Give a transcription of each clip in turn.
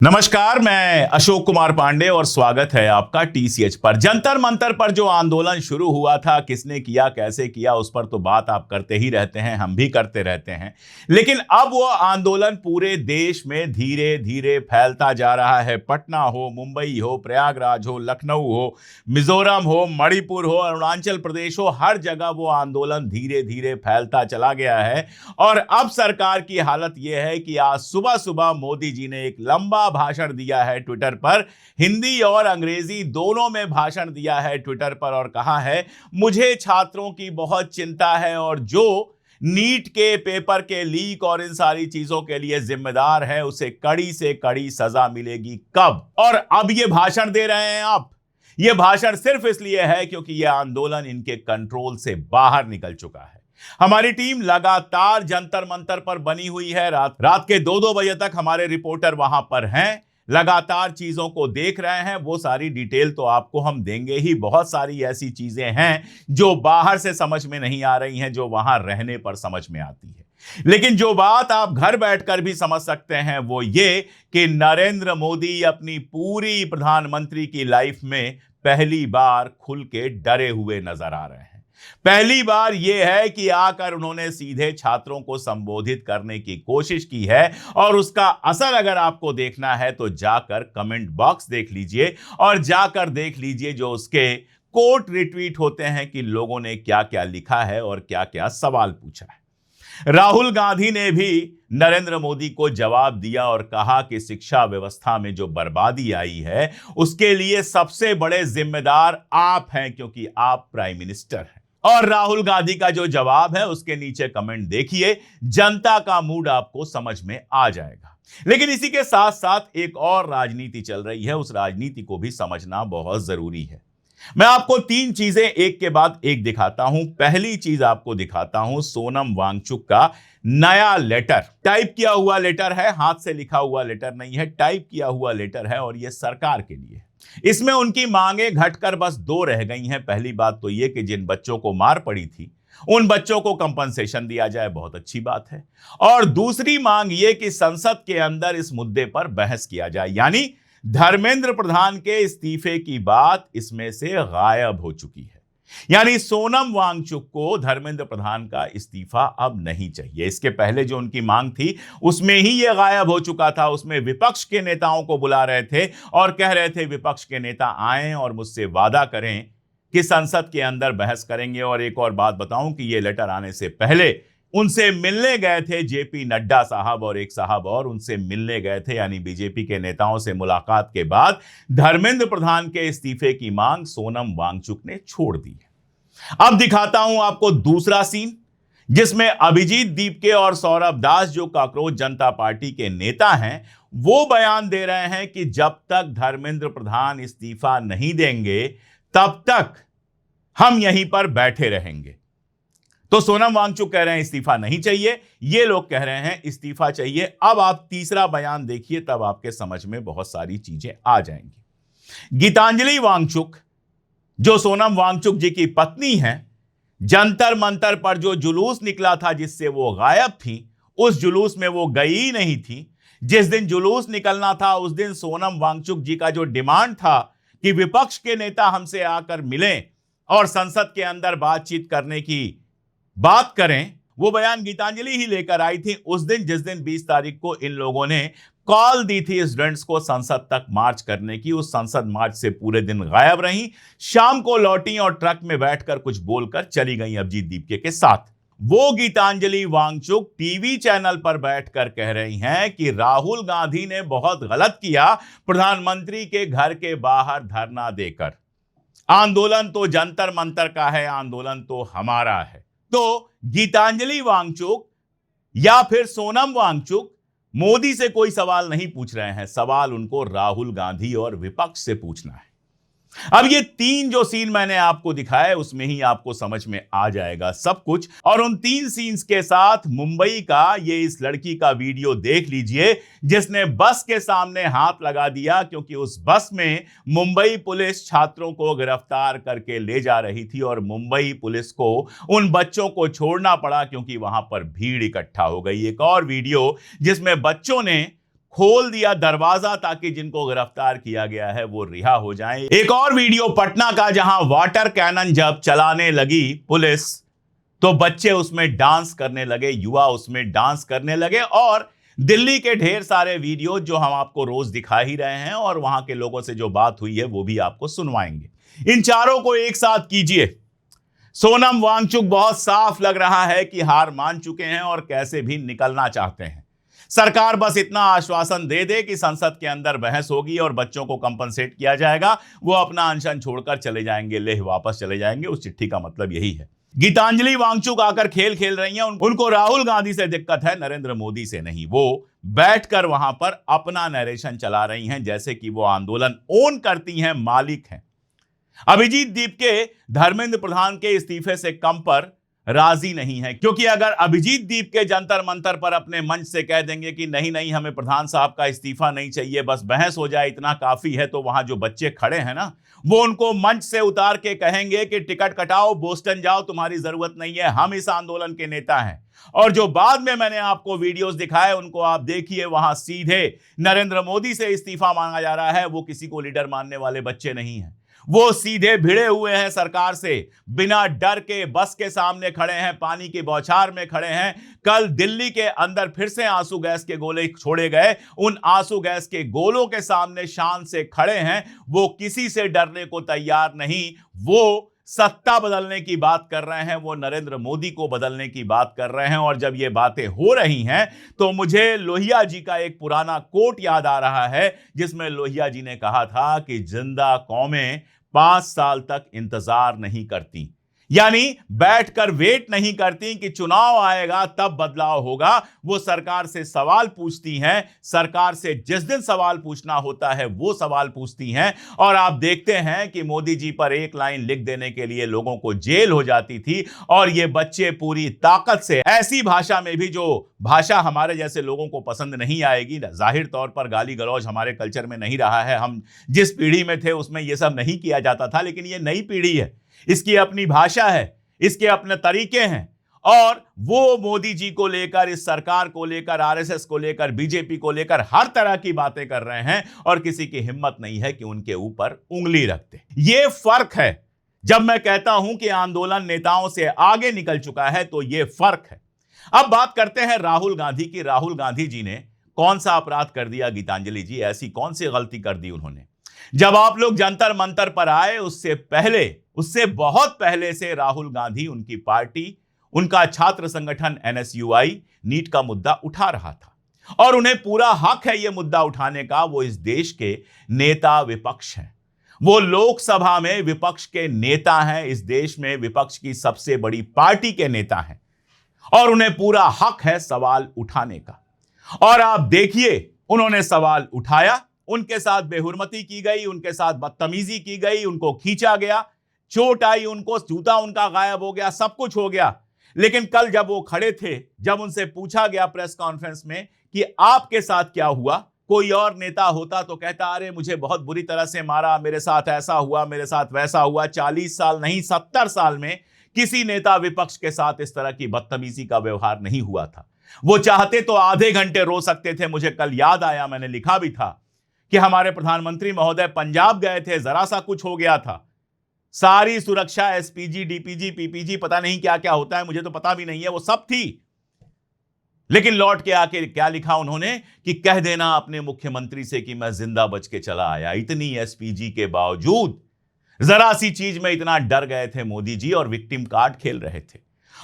नमस्कार, मैं अशोक कुमार पांडे और स्वागत है आपका टीसीएच पर। जंतर मंतर पर जो आंदोलन शुरू हुआ था, किसने किया, कैसे किया, उस पर तो बात आप करते ही रहते हैं, हम भी करते रहते हैं। लेकिन अब वो आंदोलन पूरे देश में धीरे धीरे फैलता जा रहा है। पटना हो, मुंबई हो, प्रयागराज हो, लखनऊ हो, मिजोरम हो, मणिपुर हो, अरुणाचल प्रदेश हो, हर जगह वो आंदोलन धीरे धीरे फैलता चला गया है। और अब सरकार की हालत यह है कि आज सुबह सुबह मोदी जी ने एक लंबा भाषण दिया है ट्विटर पर, हिंदी और अंग्रेजी दोनों में भाषण दिया है ट्विटर पर, और कहा है मुझे छात्रों की बहुत चिंता है और जो नीट के पेपर के लीक और इन सारी चीजों के लिए जिम्मेदार है उसे कड़ी से कड़ी सजा मिलेगी। कब? और अब ये भाषण दे रहे हैं आप। ये भाषण सिर्फ इसलिए है क्योंकि यह आंदोलन इनके कंट्रोल से बाहर निकल चुका है। हमारी टीम लगातार जंतर मंतर पर बनी हुई है। रात के 2-2 बजे तक हमारे रिपोर्टर वहां पर हैं, लगातार चीजों को देख रहे हैं। वो सारी डिटेल तो आपको हम देंगे ही। बहुत सारी ऐसी चीजें हैं जो बाहर से समझ में नहीं आ रही हैं, जो वहां रहने पर समझ में आती है। लेकिन जो बात आप घर बैठकर भी समझ सकते हैं वो ये कि नरेंद्र मोदी अपनी पूरी प्रधानमंत्री की लाइफ में पहली बार खुल के डरे हुए नजर आ रहे हैं। पहली बार यह है कि आकर उन्होंने सीधे छात्रों को संबोधित करने की कोशिश की है, और उसका असर अगर आपको देखना है तो जाकर कमेंट बॉक्स देख लीजिए और जाकर देख लीजिए जो उसके कोट रिट्वीट होते हैं कि लोगों ने क्या क्या लिखा है और क्या क्या सवाल पूछा है। राहुल गांधी ने भी नरेंद्र मोदी को जवाब दिया और कहा कि शिक्षा व्यवस्था में जो बर्बादी आई है उसके लिए सबसे बड़े जिम्मेदार आप हैं, क्योंकि आप प्राइम मिनिस्टर हैं। और राहुल गांधी का जो जवाब है उसके नीचे कमेंट देखिए, जनता का मूड आपको समझ में आ जाएगा। लेकिन इसी के साथ साथ एक और राजनीति चल रही है, उस राजनीति को भी समझना बहुत जरूरी है। मैं आपको 3 चीजें एक के बाद एक दिखाता हूं। पहली चीज आपको दिखाता हूं सोनम वांगचुक का नया लेटर। टाइप किया हुआ लेटर है, हाथ से लिखा हुआ लेटर नहीं है, टाइप किया हुआ लेटर है, और यह सरकार के लिए। इसमें उनकी मांगे घटकर बस 2 रह गई हैं। पहली बात तो यह कि जिन बच्चों को मार पड़ी थी उन बच्चों को कंपनसेशन दिया जाए, बहुत अच्छी बात है। और दूसरी मांग यह कि संसद के अंदर इस मुद्दे पर बहस किया जाए, यानी धर्मेंद्र प्रधान के इस्तीफे की बात इसमें से गायब हो चुकी है। यानी सोनम वांगचुक को धर्मेंद्र प्रधान का इस्तीफा अब नहीं चाहिए। इसके पहले जो उनकी मांग थी उसमें ही यह गायब हो चुका था। उसमें विपक्ष के नेताओं को बुला रहे थे और कह रहे थे विपक्ष के नेता आएं और मुझसे वादा करें कि संसद के अंदर बहस करेंगे। और एक और बात बताऊं कि यह लेटर आने से पहले उनसे मिलने गए थे जेपी नड्डा साहब, और एक साहब और उनसे मिलने गए थे। यानी बीजेपी के नेताओं से मुलाकात के बाद धर्मेंद्र प्रधान के इस्तीफे की मांग सोनम वांगचुक ने छोड़ दी है। अब दिखाता हूं आपको दूसरा सीन, जिसमें अभिजीत दीपके और सौरभ दास, जो कॉकरोच जनता पार्टी के नेता हैं, वो बयान दे रहे हैं कि जब तक धर्मेंद्र प्रधान इस्तीफा नहीं देंगे तब तक हम यहीं पर बैठे रहेंगे। तो सोनम वांगचुक कह रहे हैं इस्तीफा नहीं चाहिए, ये लोग कह रहे हैं इस्तीफा चाहिए। अब आप तीसरा बयान देखिए, तब आपके समझ में बहुत सारी चीजें आ जाएंगी। गीतांजलि वांगचुक, जो सोनम वांगचुक जी की पत्नी है, जंतर मंतर पर जो जुलूस निकला था जिससे वो गायब थी, उस जुलूस में वो गई ही नहीं थी। जिस दिन जुलूस निकलना था उस दिन सोनम वांगचुक जी का जो डिमांड था कि विपक्ष के नेता हमसे आकर मिलें और संसद के अंदर बातचीत करने की बात करें, वो बयान गीतांजलि ही लेकर आई थी उस दिन, जिस दिन 20 तारीख को इन लोगों ने कॉल दी थी स्टूडेंट्स को संसद तक मार्च करने की। उस संसद मार्च से पूरे दिन गायब रही, शाम को लौटी और ट्रक में बैठकर कुछ बोलकर चली गई अभिजीत दीपके के साथ। वो गीतांजलि वांगचुक टीवी चैनल पर बैठकर कह रही हैं कि राहुल गांधी ने बहुत गलत किया प्रधानमंत्री के घर के बाहर धरना देकर। आंदोलन तो जंतर मंतर का है, आंदोलन तो हमारा है। तो गीतांजलि वांगचुक या फिर सोनम वांगचुक मोदी से कोई सवाल नहीं पूछ रहे हैं, सवाल उनको राहुल गांधी और विपक्ष से पूछना है। अब ये 3 जो सीन मैंने आपको दिखाए उसमें ही आपको समझ में आ जाएगा सब कुछ। और उन 3 सीन्स के साथ मुंबई का ये इस लड़की का वीडियो देख लीजिए, जिसने बस के सामने हाथ लगा दिया, क्योंकि उस बस में मुंबई पुलिस छात्रों को गिरफ्तार करके ले जा रही थी और मुंबई पुलिस को उन बच्चों को छोड़ना पड़ा क्योंकि वहां पर भीड़ इकट्ठा हो गई। एक और वीडियो जिसमें बच्चों ने खोल दिया दरवाजा ताकि जिनको गिरफ्तार किया गया है वो रिहा हो जाएं। एक और वीडियो पटना का, जहां वाटर कैनन जब चलाने लगी पुलिस तो बच्चे उसमें डांस करने लगे, युवा उसमें डांस करने लगे। और दिल्ली के ढेर सारे वीडियो जो हम आपको रोज दिखा ही रहे हैं और वहां के लोगों से जो बात हुई है वो भी आपको सुनवाएंगे। इन चारों को एक साथ कीजिए। सोनम वांगचुक बहुत साफ लग रहा है कि हार मान चुके हैं और कैसे भी निकलना चाहते हैं। सरकार बस इतना आश्वासन दे दे कि संसद के अंदर बहस होगी और बच्चों को कंपनसेट किया जाएगा, वो अपना अनशन छोड़कर चले जाएंगे, लेह वापस चले जाएंगे। उस चिट्ठी का मतलब यही है। गीतांजलि वांगचुक आकर खेल खेल रही हैं। उनको राहुल गांधी से दिक्कत है, नरेंद्र मोदी से नहीं। वो बैठकर वहां पर अपना नरेशन चला रही हैं जैसे कि वो आंदोलन ओन करती हैं, मालिक हैं। अभिजीत दीप के धर्मेंद्र प्रधान के इस्तीफे से कम पर राजी नहीं है, क्योंकि अगर अभिजीत दीप के जंतर मंतर पर अपने मंच से कह देंगे कि नहीं नहीं हमें प्रधान साहब का इस्तीफा नहीं चाहिए, बस बहस हो जाए इतना काफी है, तो वहां जो बच्चे खड़े हैं ना, वो उनको मंच से उतार के कहेंगे कि टिकट कटाओ, बोस्टन जाओ, तुम्हारी जरूरत नहीं है, हम इस आंदोलन के नेता हैं। और जो बाद में मैंने आपको वीडियोस दिखाए उनको आप देखिए, वहां सीधे नरेंद्र मोदी से इस्तीफा मांगा जा रहा है। वो किसी को लीडर मानने वाले बच्चे नहीं हैं, वो सीधे भिड़े हुए हैं सरकार से, बिना डर के बस के सामने खड़े हैं, पानी की बौछार में खड़े हैं। कल दिल्ली के अंदर फिर से आंसू गैस के गोले छोड़े गए, उन आंसू गैस के गोलों के सामने शान से खड़े हैं। वो किसी से डरने को तैयार नहीं। वो सत्ता बदलने की बात कर रहे हैं, वो नरेंद्र मोदी को बदलने की बात कर रहे हैं। और जब ये बातें हो रही हैं तो मुझे लोहिया जी का एक पुराना कोट याद आ रहा है, जिसमें लोहिया जी ने कहा था कि जिंदा कौमें 5 साल तक इंतजार नहीं करती, यानी बैठकर वेट नहीं करती कि चुनाव आएगा तब बदलाव होगा। वो सरकार से सवाल पूछती हैं, सरकार से जिस दिन सवाल पूछना होता है वो सवाल पूछती हैं। और आप देखते हैं कि मोदी जी पर एक लाइन लिख देने के लिए लोगों को जेल हो जाती थी, और ये बच्चे पूरी ताकत से ऐसी भाषा में भी, जो भाषा हमारे जैसे लोगों को पसंद नहीं आएगी, जाहिर तौर पर गाली गलौज हमारे कल्चर में नहीं रहा है, हम जिस पीढ़ी में थे उसमें यह सब नहीं किया जाता था, लेकिन ये नई पीढ़ी है, इसकी अपनी भाषा है, इसके अपने तरीके हैं। और वो मोदी जी को लेकर, इस सरकार को लेकर, आरएसएस को लेकर, बीजेपी को लेकर हर तरह की बातें कर रहे हैं, और किसी की हिम्मत नहीं है कि उनके ऊपर उंगली रखते। ये फर्क है। जब मैं कहता हूं कि आंदोलन नेताओं से आगे निकल चुका है तो यह फर्क है। अब बात करते हैं राहुल गांधी की। राहुल गांधी जी ने कौन सा अपराध कर दिया? गीतांजलि जी, ऐसी कौन सी गलती कर दी उन्होंने? जब आप लोग जंतर मंतर पर आए उससे बहुत पहले से राहुल गांधी, उनकी पार्टी, उनका छात्र संगठन एनएसयूआई नीट का मुद्दा उठा रहा था, और उन्हें पूरा हक है यह मुद्दा उठाने का। वो इस देश के नेता विपक्ष हैं, वो लोकसभा में विपक्ष के नेता हैं, इस देश में विपक्ष की सबसे बड़ी पार्टी के नेता हैं, और उन्हें पूरा हक है सवाल उठाने का। और आप देखिए, उन्होंने सवाल उठाया, उनके साथ बेहुरमती की गई, उनके साथ बदतमीजी की गई, उनको खींचा गया, चोट आई उनको, जूता उनका गायब हो गया, सब कुछ हो गया। लेकिन कल जब वो खड़े थे, जब उनसे पूछा गया प्रेस कॉन्फ्रेंस में कि आपके साथ क्या हुआ, कोई और नेता होता तो कहता अरे मुझे बहुत बुरी तरह से मारा, मेरे साथ ऐसा हुआ, मेरे साथ वैसा हुआ। 40 साल नहीं 70 साल में किसी नेता विपक्ष के साथ इस तरह की बदतमीजी का व्यवहार नहीं हुआ था। वो चाहते तो आधे घंटे रो सकते थे। मुझे कल याद आया, मैंने लिखा भी था कि हमारे प्रधानमंत्री महोदय पंजाब गए थे, जरा सा कुछ हो गया था, सारी सुरक्षा, एसपीजी, डीपीजी, पीपीजी, पता नहीं क्या क्या होता है, मुझे तो पता भी नहीं है, वो सब थी। लेकिन लौट के आके क्या लिखा उन्होंने कि कह देना अपने मुख्यमंत्री से कि मैं जिंदा बच के चला आया। इतनी एसपीजी के बावजूद जरा सी चीज में इतना डर गए थे मोदी जी, और विक्टिम कार्ड खेल रहे थे।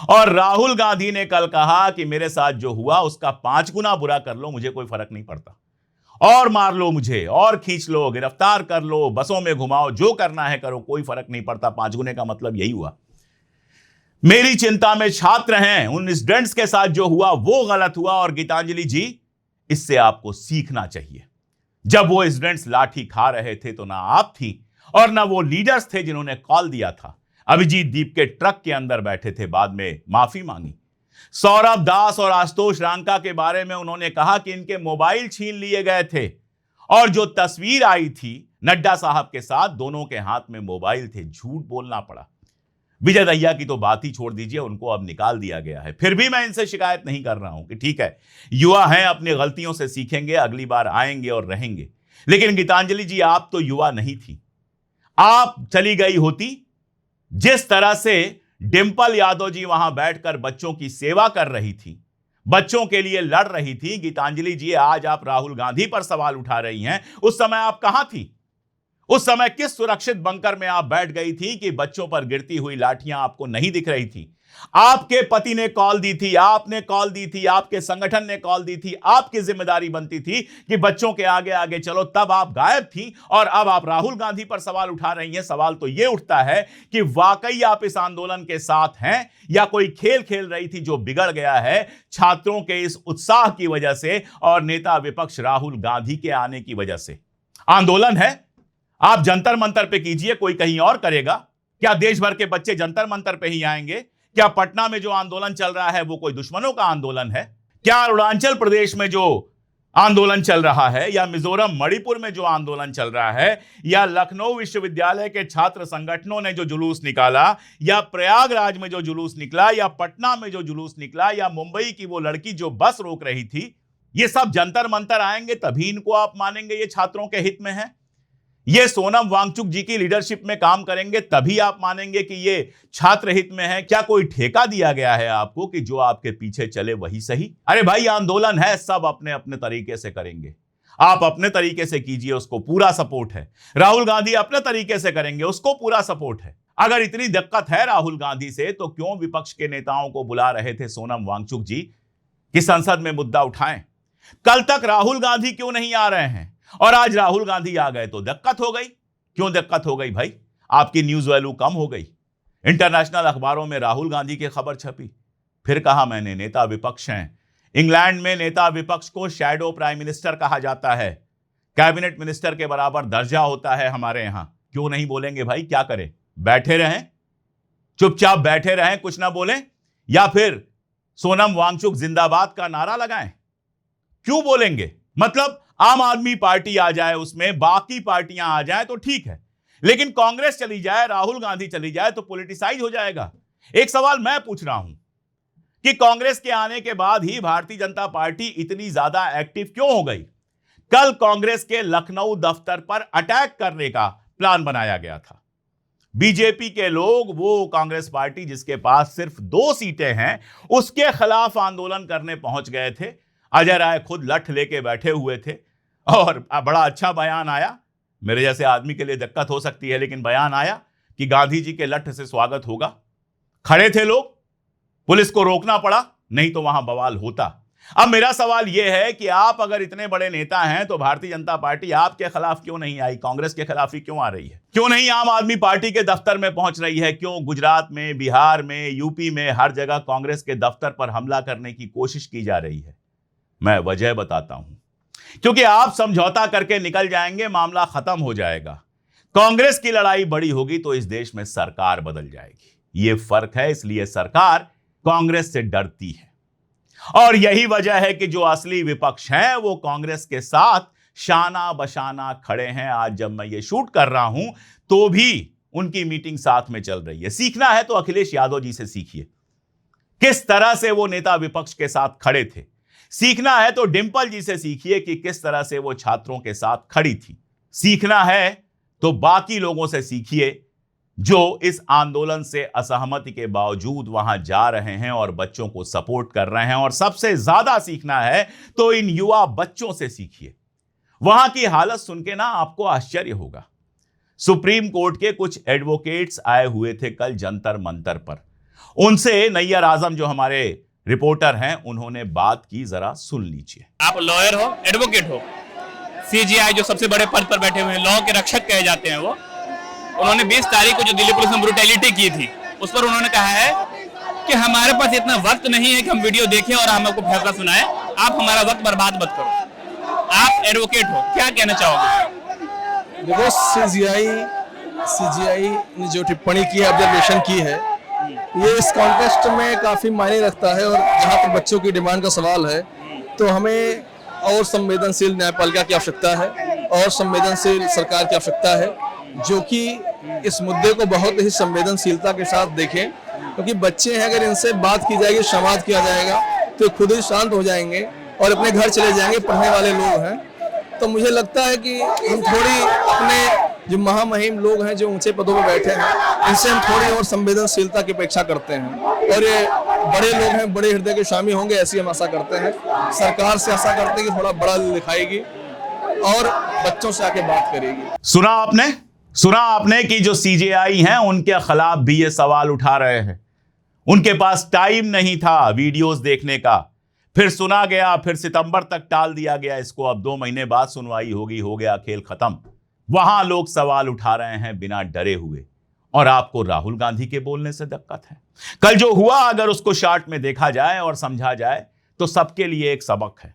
और राहुल गांधी ने कल कहा कि मेरे साथ जो हुआ उसका 5 गुना बुरा कर लो, मुझे कोई फर्क नहीं पड़ता, और मार लो मुझे, और खींच लो, गिरफ्तार कर लो, बसों में घुमाओ, जो करना है करो, कोई फर्क नहीं पड़ता। 5 गुने का मतलब यही हुआ। मेरी चिंता में छात्र हैं, उन स्टूडेंट्स के साथ जो हुआ वो गलत हुआ, और गीतांजलि जी, इससे आपको सीखना चाहिए। जब वो स्टूडेंट्स लाठी खा रहे थे तो ना आप थी और ना वो लीडर्स थे जिन्होंने कॉल दिया था। अभिजीत दीप के ट्रक के अंदर बैठे थे, बाद में माफी मांगी। सौरभ दास और आशुतोष रांका के बारे में उन्होंने कहा कि इनके मोबाइल छीन लिए गए थे, और जो तस्वीर आई थी नड्डा साहब के साथ, दोनों के हाथ में मोबाइल थे। झूठ बोलना पड़ा। विजय दहिया की तो बात ही छोड़ दीजिए, उनको अब निकाल दिया गया है। फिर भी मैं इनसे शिकायत नहीं कर रहा हूं कि ठीक है, युवा हैं, अपनी गलतियों से सीखेंगे, अगली बार आएंगे और रहेंगे। लेकिन गीतांजलि जी, आप तो युवा नहीं थी। आप चली गई होती। जिस तरह से डिंपल यादव जी वहां बैठकर बच्चों की सेवा कर रही थी, बच्चों के लिए लड़ रही थी, गीतांजलि जी आज आप राहुल गांधी पर सवाल उठा रही हैं। उस समय आप कहां थी? उस समय किस सुरक्षित बंकर में आप बैठ गई थी कि बच्चों पर गिरती हुई लाठियां आपको नहीं दिख रही थी? आपके पति ने कॉल दी थी, आपने कॉल दी थी, आपके संगठन ने कॉल दी थी, आपकी जिम्मेदारी बनती थी कि बच्चों के आगे आगे चलो, तब आप गायब थी और अब आप राहुल गांधी पर सवाल उठा रही हैं। सवाल तो यह उठता है कि वाकई आप इस आंदोलन के साथ हैं या कोई खेल खेल रही थी जो बिगड़ गया है छात्रों के इस उत्साह की वजह से और नेता विपक्ष राहुल गांधी के आने की वजह से। आंदोलन है, आप जंतर मंतर पे कीजिए, कोई कहीं और करेगा। क्या देश भर के बच्चे जंतर मंतर पे ही आएंगे? क्या पटना में जो आंदोलन चल रहा है वो कोई दुश्मनों का आंदोलन है? क्या अरुणाचल प्रदेश में जो आंदोलन चल रहा है, या मिजोरम मणिपुर में जो आंदोलन चल रहा है, या लखनऊ विश्वविद्यालय के छात्र संगठनों ने जो जुलूस निकाला, या प्रयागराज में जो जुलूस निकला, या पटना में जो जुलूस निकला, या मुंबई की वो लड़की जो बस रोक रही थी, ये सब जंतर मंतर आएंगे तभी इनको आप मानेंगे ये छात्रों के हित में है? ये सोनम वांगचुक जी की लीडरशिप में काम करेंगे तभी आप मानेंगे कि ये छात्र हित में है? क्या कोई ठेका दिया गया है आपको कि जो आपके पीछे चले वही सही? अरे भाई, आंदोलन है, सब अपने अपने तरीके से करेंगे। आप अपने तरीके से कीजिए, उसको पूरा सपोर्ट है। राहुल गांधी अपने तरीके से करेंगे, उसको पूरा सपोर्ट है। अगर इतनी दिक्कत है राहुल गांधी से तो क्यों विपक्ष के नेताओं को बुला रहे थे सोनम वांगचुक जी कि संसद में मुद्दा उठाएं? कल तक राहुल गांधी क्यों नहीं आ रहे हैं और आज राहुल गांधी आ गए तो दिक्कत हो गई? क्यों दिक्कत हो गई भाई? आपकी न्यूज वैल्यू कम हो गई। इंटरनेशनल अखबारों में राहुल गांधी की खबर छपी, फिर कहा मैंने नेता विपक्ष हैं। इंग्लैंड में नेता विपक्ष को शैडो प्राइम मिनिस्टर कहा जाता है, कैबिनेट मिनिस्टर के बराबर दर्जा होता है हमारे यहां। क्यों नहीं बोलेंगे भाई? क्या करें? बैठे रहें, चुपचाप बैठे रहें, कुछ ना बोलें, या फिर सोनम वांगचुक जिंदाबाद का नारा लगाएं? क्यों बोलेंगे? मतलब आम आदमी पार्टी आ जाए, उसमें बाकी पार्टियां आ जाए तो ठीक है, लेकिन कांग्रेस चली जाए, राहुल गांधी चली जाए तो पॉलिटिसाइज हो जाएगा। एक सवाल मैं पूछ रहा हूं कि कांग्रेस के आने के बाद ही भारतीय जनता पार्टी इतनी ज्यादा एक्टिव क्यों हो गई? कल कांग्रेस के लखनऊ दफ्तर पर अटैक करने का प्लान बनाया गया था। बीजेपी के लोग, वो कांग्रेस पार्टी जिसके पास सिर्फ 2 सीटें हैं, उसके खिलाफ आंदोलन करने पहुंच गए थे। अजय राय खुद लठ लेके बैठे हुए थे और बड़ा अच्छा बयान आया। मेरे जैसे आदमी के लिए दिक्कत हो सकती है, लेकिन बयान आया कि गांधी जी के लठ से स्वागत होगा। खड़े थे लोग, पुलिस को रोकना पड़ा, नहीं तो वहां बवाल होता। अब मेरा सवाल यह है कि आप अगर इतने बड़े नेता हैं तो भारतीय जनता पार्टी आपके खिलाफ क्यों नहीं आई? कांग्रेस के खिलाफ ही क्यों आ रही है? क्यों नहीं आम आदमी पार्टी के दफ्तर में पहुंच रही है? क्यों गुजरात में, बिहार में, यूपी में हर जगह कांग्रेस के दफ्तर पर हमला करने की कोशिश की जा रही है? मैं वजह बताता हूं, क्योंकि आप समझौता करके निकल जाएंगे, मामला खत्म हो जाएगा। कांग्रेस की लड़ाई बड़ी होगी तो इस देश में सरकार बदल जाएगी। यह फर्क है, इसलिए सरकार कांग्रेस से डरती है। और यही वजह है कि जो असली विपक्ष हैं वो कांग्रेस के साथ शाना बशाना खड़े हैं। आज जब मैं ये शूट कर रहा हूं तो भी उनकी मीटिंग साथ में चल रही है। सीखना है तो अखिलेश यादव जी से सीखिए, किस तरह से वो नेता विपक्ष के साथ खड़े थे। सीखना है तो डिंपल जी से सीखिए कि किस तरह से वो छात्रों के साथ खड़ी थी। सीखना है तो बाकी लोगों से सीखिए जो इस आंदोलन से असहमति के बावजूद वहां जा रहे हैं और बच्चों को सपोर्ट कर रहे हैं। और सबसे ज्यादा सीखना है तो इन युवा बच्चों से सीखिए। वहां की हालत सुन के ना आपको आश्चर्य होगा। सुप्रीम कोर्ट के कुछ एडवोकेट्स आए हुए थे कल जंतर मंतर पर। उनसे नैयर आजम जो हमारे रिपोर्टर हैं, उन्होंने बात की, जरा सुन लीजिए। आप लॉयर हो, एडवोकेट हो, सीजीआई जो सबसे बड़े पद पर बैठे हुए हैं, लॉ के रक्षक कहे जाते हैं, वो उन्होंने 20 तारीख को जो दिल्ली पुलिस ने ब्रूटैलिटी की थी उस पर उन्होंने कहा है कि हमारे पास इतना वक्त नहीं है कि हम वीडियो देखें और हम आपको फैसला सुनाएं, आप हमारा वक्त बर्बाद मत करो। आप एडवोकेट हो, क्या कहना चाहोगे? देखो, सीजीआई ने जो टिप्पणी की है, ऑब्जर्वेशन की है, ये इस कॉन्टेक्स्ट में काफी मायने रखता है। और जहाँ तक बच्चों की डिमांड का सवाल है तो हमें और संवेदनशील न्यायपालिका की आवश्यकता है और संवेदनशील सरकार की आवश्यकता है, जो कि इस मुद्दे को बहुत ही संवेदनशीलता के साथ देखें, क्योंकि बच्चे हैं, अगर इनसे बात की जाएगी, संवाद किया जाएगा तो खुद ही शांत हो जाएंगे और अपने घर चले जाएंगे। पढ़ने वाले लोग हैं, तो मुझे लगता है कि हम थोड़ी अपने जो महामहिम लोग हैं, जो ऊंचे पदों पर बैठे हैं, इनसे हम थोड़ी और संवेदनशीलता की अपेक्षा करते हैं। और ये बड़े लोग हैं, बड़े हृदय के स्वामी होंगे, ऐसी हम आशा करते हैं। सरकार से आशा करते हैं कि थोड़ा बड़ा दिखाएगी और बच्चों से आके बात करेगी। सुना आपने कि जो सीजेआई हैं उनके खिलाफ भी ये सवाल उठा रहे हैं। उनके पास टाइम नहीं था वीडियोस देखने का, फिर सुना गया, फिर सितंबर तक टाल दिया गया इसको। अब 2 महीने बाद सुनवाई होगी, हो गया खेल खत्म। वहां लोग सवाल उठा रहे हैं बिना डरे हुए, और आपको राहुल गांधी के बोलने से दिक्कत है। कल जो हुआ अगर उसको शॉर्ट में देखा जाए और समझा जाए तो सबके लिए एक सबक है।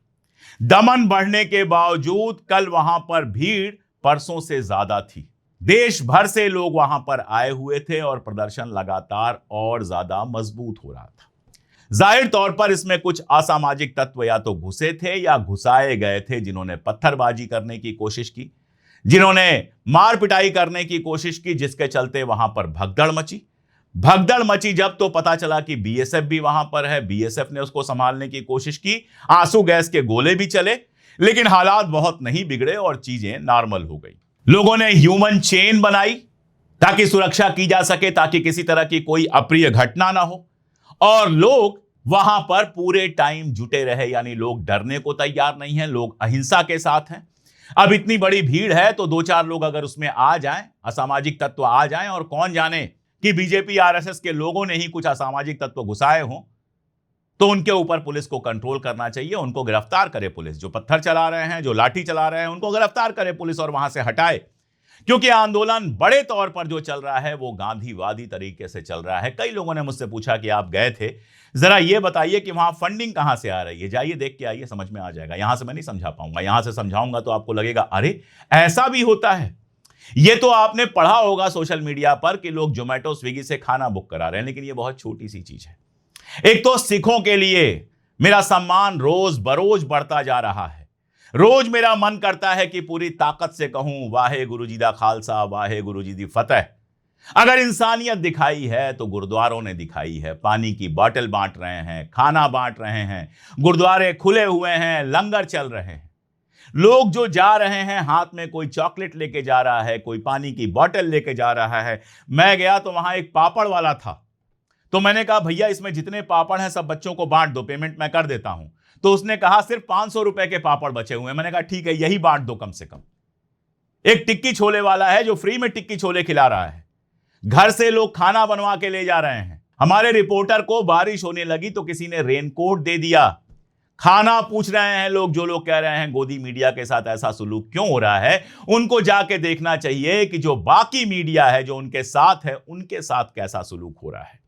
दमन बढ़ने के बावजूद कल वहां पर भीड़ परसों से ज्यादा थी। देश भर से लोग वहां पर आए हुए थे और प्रदर्शन लगातार और ज्यादा मजबूत हो रहा था। जाहिर तौर पर इसमें कुछ असामाजिक तत्व या तो घुसे थे या घुसाए गए थे, जिन्होंने पत्थरबाजी करने की कोशिश की, जिन्होंने मार पिटाई करने की कोशिश की, जिसके चलते वहां पर भगदड़ मची। जब तो पता चला कि बीएसएफ भी वहां पर है, बीएसएफ ने उसको संभालने की कोशिश की, आंसू गैस के गोले भी चले, लेकिन हालात बहुत नहीं बिगड़े और चीजें नॉर्मल हो गई। लोगों ने ह्यूमन चेन बनाई ताकि सुरक्षा की जा सके, ताकि किसी तरह की कोई अप्रिय घटना ना हो, और लोग वहां पर पूरे टाइम जुटे रहे। यानी लोग डरने को तैयार नहीं हैं, लोग अहिंसा के साथ हैं। अब इतनी बड़ी भीड़ है तो 2-4 लोग अगर उसमें आ जाएं, असामाजिक तत्व आ जाएं, और कौन जाने कि बीजेपी आरएसएस के लोगों ने ही कुछ असामाजिक तत्व घुसाए हों, तो उनके ऊपर पुलिस को कंट्रोल करना चाहिए। उनको गिरफ्तार करे पुलिस, जो पत्थर चला रहे हैं, जो लाठी चला रहे हैं, उनको गिरफ्तार करे पुलिस और वहां से हटाए। क्योंकि आंदोलन बड़े तौर पर जो चल रहा है वो गांधीवादी तरीके से चल रहा है। कई लोगों ने मुझसे पूछा कि आप गए थे, जरा ये बताइए कि वहां फंडिंग कहां से आ रही है। जाइए देख के आइए, समझ में आ जाएगा। यहां से मैं नहीं समझा पाऊंगा, यहां से समझाऊंगा तो आपको लगेगा अरे ऐसा भी होता है। ये तो आपने पढ़ा होगा सोशल मीडिया पर कि लोग जोमेटो स्विगी से खाना बुक करा रहे हैं, लेकिन ये बहुत छोटी सी चीज है। एक तो सिखों के लिए मेरा सम्मान रोज बरोज बढ़ता जा रहा है। रोज मेरा मन करता है कि पूरी ताकत से कहूं वाहे गुरु जी दा खालसा, वाहे गुरु जी दी फतेह। अगर इंसानियत दिखाई है तो गुरुद्वारों ने दिखाई है। पानी की बोतल बांट रहे हैं, खाना बांट रहे हैं, गुरुद्वारे खुले हुए हैं, लंगर चल रहे हैं। लोग जो जा रहे हैं, हाथ में कोई चॉकलेट लेके जा रहा है, कोई पानी की बोतल लेके जा रहा है। मैं गया तो वहां एक पापड़ वाला था, तो मैंने कहा भैया इसमें जितने पापड़ हैं सब बच्चों को बांट दो, पेमेंट मैं कर देता हूं। तो उसने कहा सिर्फ 500 रुपए के पापड़ बचे हुए हैं। मैंने कहा ठीक है, यही बांट दो कम से कम। एक टिक्की छोले वाला है जो फ्री में टिक्की छोले खिला रहा है। घर से लोग खाना बनवा के ले जा रहे हैं। हमारे रिपोर्टर को बारिश होने लगी तो किसी ने रेनकोट दे दिया। खाना पूछ रहे हैं लोग, जो लोग कह रहे हैं गोदी मीडिया के साथ ऐसा सुलूक क्यों हो रहा है, उनको जाके देखना चाहिए कि जो बाकी मीडिया है जो उनके साथ है, उनके साथ कैसा सुलूक हो रहा है।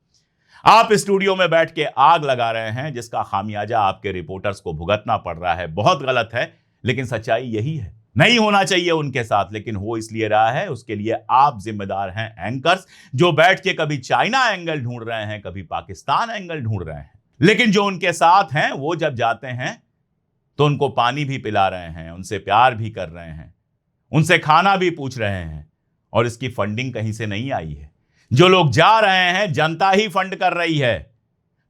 आप स्टूडियो में बैठ के आग लगा रहे हैं, जिसका खामियाजा आपके रिपोर्टर्स को भुगतना पड़ रहा है। बहुत गलत है, लेकिन सच्चाई यही है। नहीं होना चाहिए उनके साथ, लेकिन हो इसलिए रहा है, उसके लिए आप जिम्मेदार हैं एंकर्स, जो बैठ के कभी चाइना एंगल ढूंढ रहे हैं, कभी पाकिस्तान एंगल ढूंढ रहे हैं। लेकिन जो उनके साथ हैं वो जब जाते हैं तो उनको पानी भी पिला रहे हैं, उनसे प्यार भी कर रहे हैं, उनसे खाना भी पूछ रहे हैं, और इसकी फंडिंग कहीं से नहीं आई है। जो लोग जा रहे हैं जनता ही फंड कर रही है।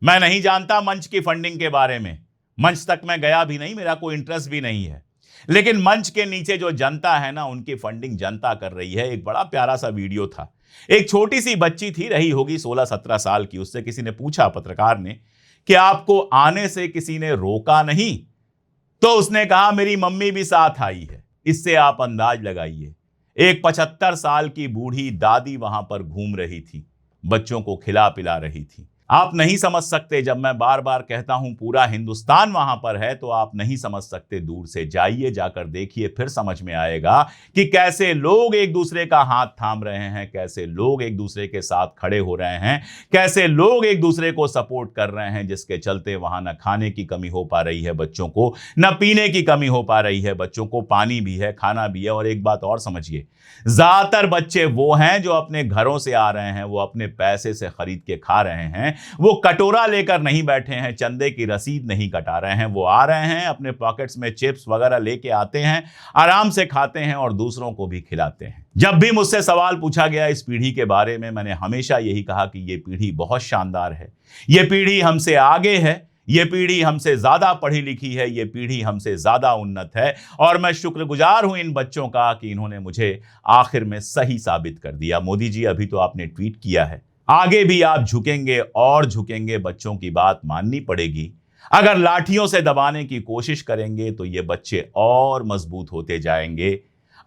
मैं नहीं जानता मंच की फंडिंग के बारे में, मंच तक मैं गया भी नहीं, मेरा कोई इंटरेस्ट भी नहीं है। लेकिन मंच के नीचे जो जनता है ना, उनकी फंडिंग जनता कर रही है। एक बड़ा प्यारा सा वीडियो था, एक छोटी सी बच्ची थी, रही होगी 16-17 साल की। उससे किसी ने पूछा, पत्रकार ने, कि आपको आने से किसी ने रोका नहीं? तो उसने कहा मेरी मम्मी भी साथ आई है। इससे आप अंदाज लगाइए, एक 75 साल की बूढ़ी दादी वहां पर घूम रही थी, बच्चों को खिला पिला रही थी। आप नहीं समझ सकते, जब मैं बार बार कहता हूं पूरा हिंदुस्तान वहां पर है, तो आप नहीं समझ सकते। दूर से जाइए, जाकर देखिए, फिर समझ में आएगा कि कैसे लोग एक दूसरे का हाथ थाम रहे हैं, कैसे लोग एक दूसरे के साथ खड़े हो रहे हैं, कैसे लोग एक दूसरे को सपोर्ट कर रहे हैं, जिसके चलते वहां न खाने की कमी हो पा रही है बच्चों को, न पीने की कमी हो पा रही है बच्चों को। पानी भी है, खाना भी है। और एक बात और समझिए, ज्यादातर बच्चे वो हैं जो अपने घरों से आ रहे हैं, वो अपने पैसे से खरीद के खा रहे हैं। वो कटोरा लेकर नहीं बैठे हैं, चंदे की रसीद नहीं कटा रहे हैं। वो आ रहे हैं, अपने पॉकेट्स में चिप्स वगैरह लेके आते हैं, आराम से खाते हैं और दूसरों को भी खिलाते हैं। जब भी मुझसे सवाल पूछा गया इस पीढ़ी के बारे में, मैंने हमेशा यही कहा कि ये पीढ़ी बहुत शानदार है, ये पीढ़ी हमसे आगे है, ये पीढ़ी हमसे ज्यादा पढ़ी लिखी है, ये पीढ़ी हमसे ज्यादा उन्नत है। और मैं शुक्रगुजार हूं इन बच्चों का कि इन्होंने मुझे आखिर में सही साबित कर दिया। मोदी जी, अभी तो आपने ट्वीट किया है, आगे भी आप झुकेंगे और झुकेंगे, बच्चों की बात माननी पड़ेगी। अगर लाठियों से दबाने की कोशिश करेंगे तो ये बच्चे और मजबूत होते जाएंगे।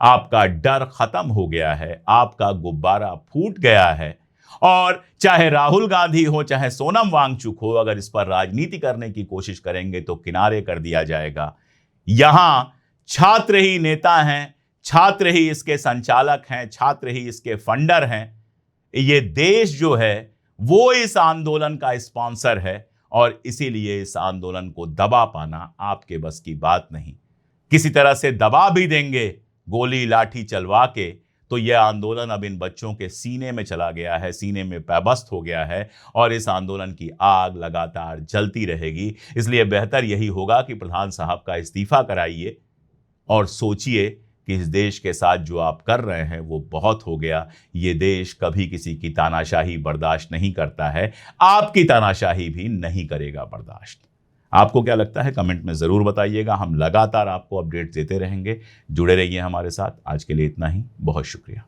आपका डर खत्म हो गया है, आपका गुब्बारा फूट गया है। और चाहे राहुल गांधी हो, चाहे सोनम वांगचुक हो, अगर इस पर राजनीति करने की कोशिश करेंगे तो किनारे कर दिया जाएगा। यहां छात्र ही नेता हैं, छात्र ही इसके संचालक हैं, छात्र ही इसके फंडर हैं। ये देश जो है वो इस आंदोलन का स्पॉन्सर है और इसीलिए इस आंदोलन को दबा पाना आपके बस की बात नहीं। किसी तरह से दबा भी देंगे, गोली लाठी चलवा के, तो यह आंदोलन अब इन बच्चों के सीने में चला गया है, सीने में पैबस्त हो गया है और इस आंदोलन की आग लगातार जलती रहेगी। इसलिए बेहतर यही होगा कि प्रधान साहब का इस्तीफा कराइए और सोचिए कि इस देश के साथ जो आप कर रहे हैं वो बहुत हो गया। ये देश कभी किसी की तानाशाही बर्दाश्त नहीं करता है, आपकी तानाशाही भी नहीं करेगा बर्दाश्त। आपको क्या लगता है कमेंट में ज़रूर बताइएगा। हम लगातार आपको अपडेट्स देते रहेंगे। जुड़े रहिए हमारे साथ। आज के लिए इतना ही, बहुत शुक्रिया।